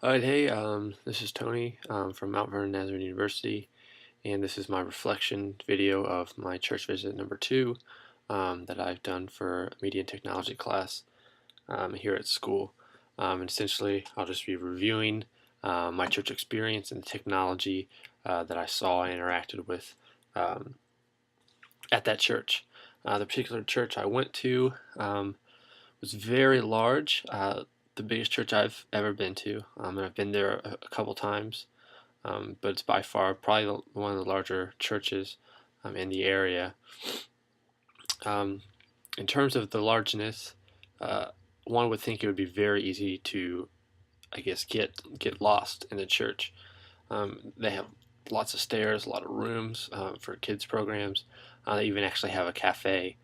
Alright, hey, this is Tony from Mount Vernon Nazarene University, and this is my reflection video of my church visit number 2 that I've done for a media and technology class here at school. And essentially, I'll just be reviewing my church experience and the technology that I saw and interacted with at that church. The particular church I went to was very large. The biggest church I've ever been to, and I've been there a couple times, but it's by far probably one of the larger churches in the area. Um, in terms of the largeness, uh, one would think it would be very easy to, I guess, get lost in the church. They have lots of stairs, a lot of rooms for kids programs. They even actually have a cafe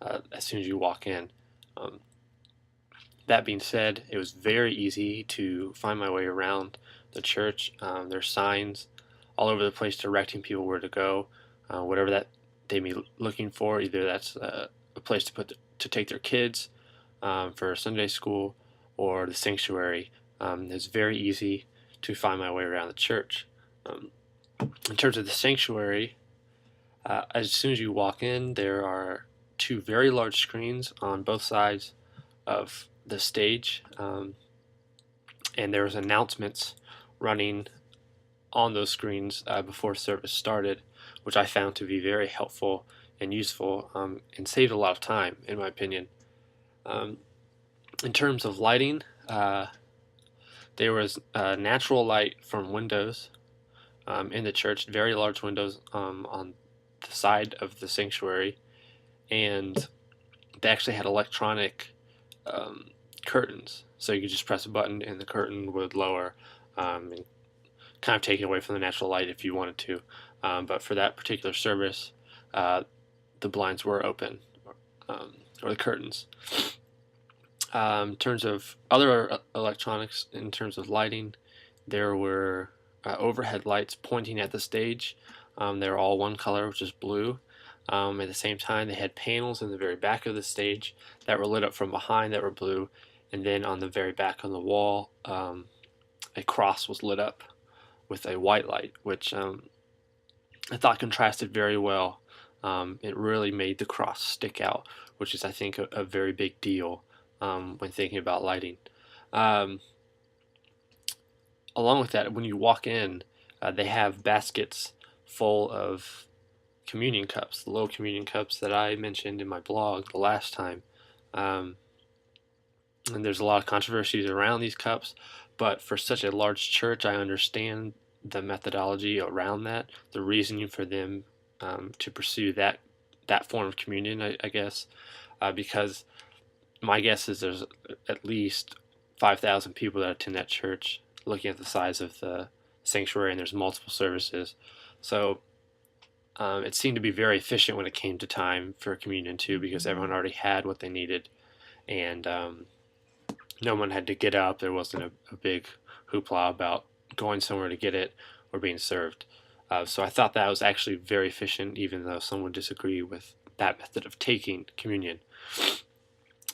as soon as you walk in. Um, That being said, it was very easy to find my way around the church. There's signs all over the place directing people where to go, whatever that they may be looking for. Either that's a place to take their kids for Sunday school or the sanctuary. It's very easy to find my way around the church. Um, in terms of the sanctuary, as soon as you walk in, there are two very large screens on both sides of the stage, and there was announcements running on those screens before service started, which I found to be very helpful and useful, and saved a lot of time, in my opinion. Um, in terms of lighting, there was natural light from windows in the church, very large windows on the side of the sanctuary, and they actually had electronic um, curtains, so you could just press a button and the curtain would lower, and kind of take it away from the natural light if you wanted to. But for that particular service, the blinds were open, or the curtains. In terms of other electronics, in terms of lighting, there were overhead lights pointing at the stage. They were all one color, which is blue. At the same time, they had panels in the very back of the stage that were lit up from behind that were blue, and then on the very back on the wall, a cross was lit up with a white light, which I thought contrasted very well. It really made the cross stick out, which is, I think, a very big deal when thinking about lighting. Um, Along with that, when you walk in, they have baskets full of communion cups, the little communion cups that I mentioned in my blog the last time. Um, and there's a lot of controversies around these cups, but for such a large church, I understand the methodology around that, the reasoning for them to pursue that form of communion, I guess, because my guess is there's at least 5,000 people that attend that church, looking at the size of the sanctuary, and there's multiple services. So it seemed to be very efficient when it came to time for communion too, because everyone already had what they needed, and no one had to get up. There wasn't a big hoopla about going somewhere to get it or being served. So I thought that was actually very efficient, even though some would disagree with that method of taking communion.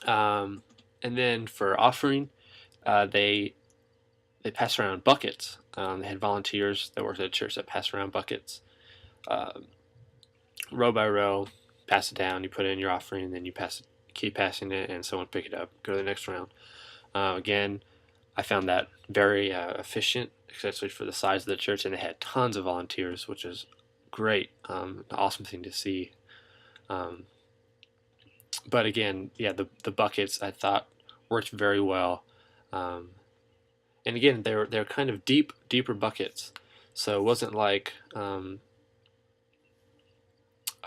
And then for offering, they passed around buckets. They had volunteers that worked at a church that passed around buckets, row by row. Pass it down. You put in your offering, and then you keep passing it, and someone pick it up. Go to the next round. Again, I found that very efficient, especially for the size of the church, and they had tons of volunteers, which is great. An awesome thing to see. But again, yeah, the buckets I thought worked very well. And again, they're kind of deeper buckets, so it wasn't like a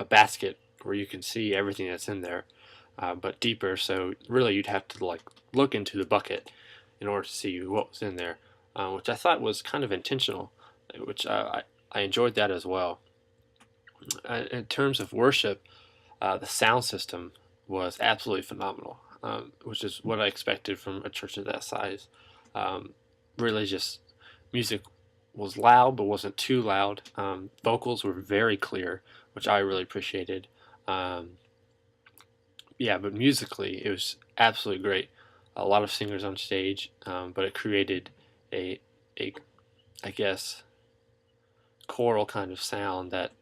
basket where you can see everything that's in there, but deeper. So really, you'd have to like look into the bucket in order to see what was in there, which I thought was kind of intentional, which I enjoyed that as well. In terms of worship, the sound system was absolutely phenomenal, which is what I expected from a church of that size. Really, just music was loud but wasn't too loud. Vocals were very clear, which I really appreciated. Yeah, but musically, it was absolutely great. A lot of singers on stage, but it created a a I guess choral kind of sound that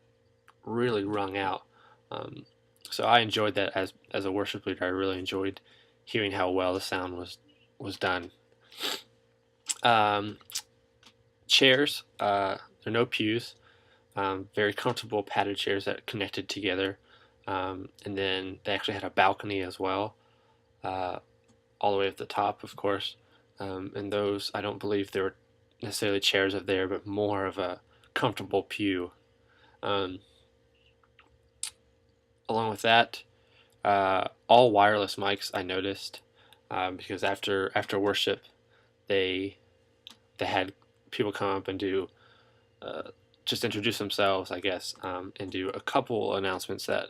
really rung out. Um, so I enjoyed that as a worship leader. I really enjoyed hearing how well the sound was done. Um, Chairs, there are no pews. Very comfortable padded chairs that connected together, and then they actually had a balcony as well, uh, all the way at the top, of course. And those, I don't believe they were necessarily chairs up there, but more of a comfortable pew. Um, Along with that, all wireless mics I noticed, because after worship they had people come up and do uh, just introduce themselves, I guess, and do a couple announcements that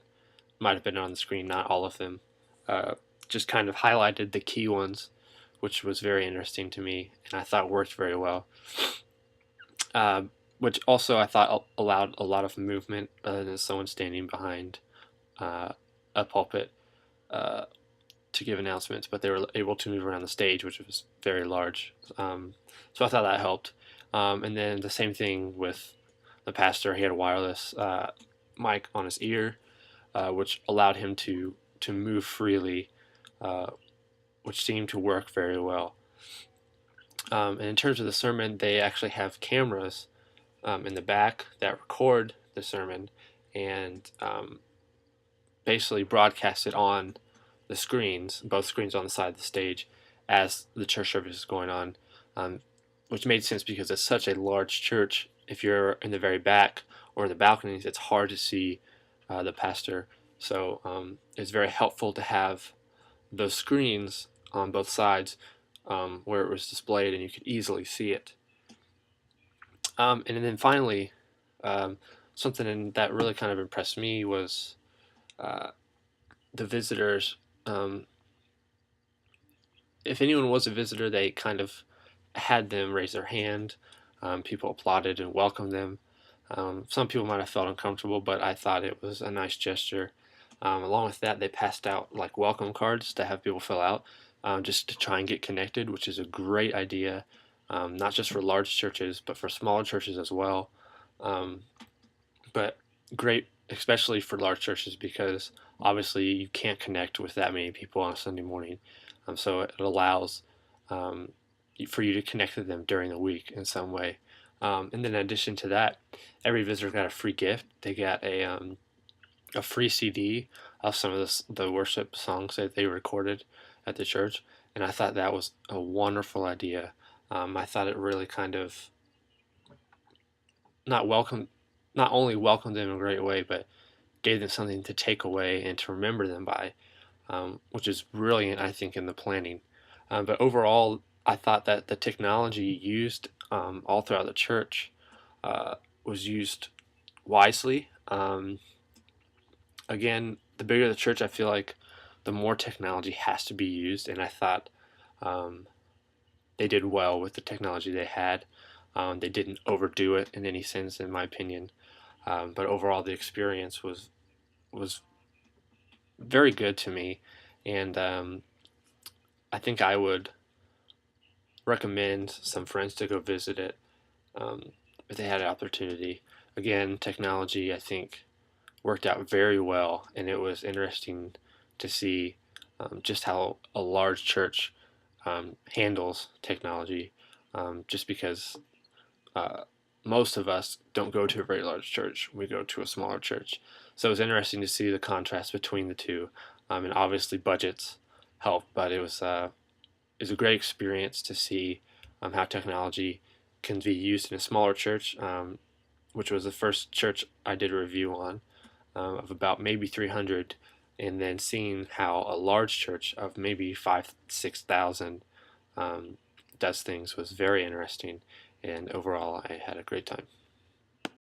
might have been on the screen, not all of them. Uh, just kind of highlighted the key ones, which was very interesting to me, and I thought worked very well. Uh, which also I thought allowed a lot of movement rather than someone standing behind uh, a pulpit uh, to give announcements, but they were able to move around the stage, which was very large. So I thought that helped. And then the same thing with the pastor. He had a wireless mic on his ear, which allowed him to move freely, uh, which seemed to work very well. And in terms of the sermon, they actually have cameras in the back that record the sermon and basically broadcast it on the screens, both screens on the side of the stage, as the church service is going on, um, which made sense because it's such a large church. If you're in the very back or in the balconies, it's hard to see the pastor. So it's very helpful to have those screens on both sides where it was displayed and you could easily see it. And then finally, um, something that really kind of impressed me was uh, the visitors. If anyone was a visitor, they kind of had them raise their hand. People applauded and welcomed them. Some people might have felt uncomfortable, but I thought it was a nice gesture. Along with that, they passed out like welcome cards to have people fill out, just to try and get connected, which is a great idea, not just for large churches, but for smaller churches as well. Um, but great, especially for large churches, because obviously you can't connect with that many people on a Sunday morning. So it allows um, for you to connect with them during the week in some way. And then in addition to that, every visitor got a free gift. They got a free CD of some of the worship songs that they recorded at the church, and I thought that was a wonderful idea. I thought it really kind of not welcome, not only welcomed them in a great way, but gave them something to take away and to remember them by, which is brilliant, I think, in the planning. But overall, I thought that the technology used all throughout the church was used wisely. Again, the bigger the church, I feel like the more technology has to be used, and I thought um, they did well with the technology they had. They didn't overdo it in any sense, in my opinion. But overall, the experience was very good to me, and I think I would recommend some friends to go visit it if they had an opportunity. Again, technology I think worked out very well, and it was interesting to see just how a large church handles technology. Just because uh, most of us don't go to a very large church, we go to a smaller church. So it was interesting to see the contrast between the two, and obviously budgets help, but it was a great experience to see how technology can be used in a smaller church, which was the first church I did a review on, of about maybe 300, and then seeing how a large church of maybe 5,000 to 6,000 does things was very interesting, and overall I had a great time.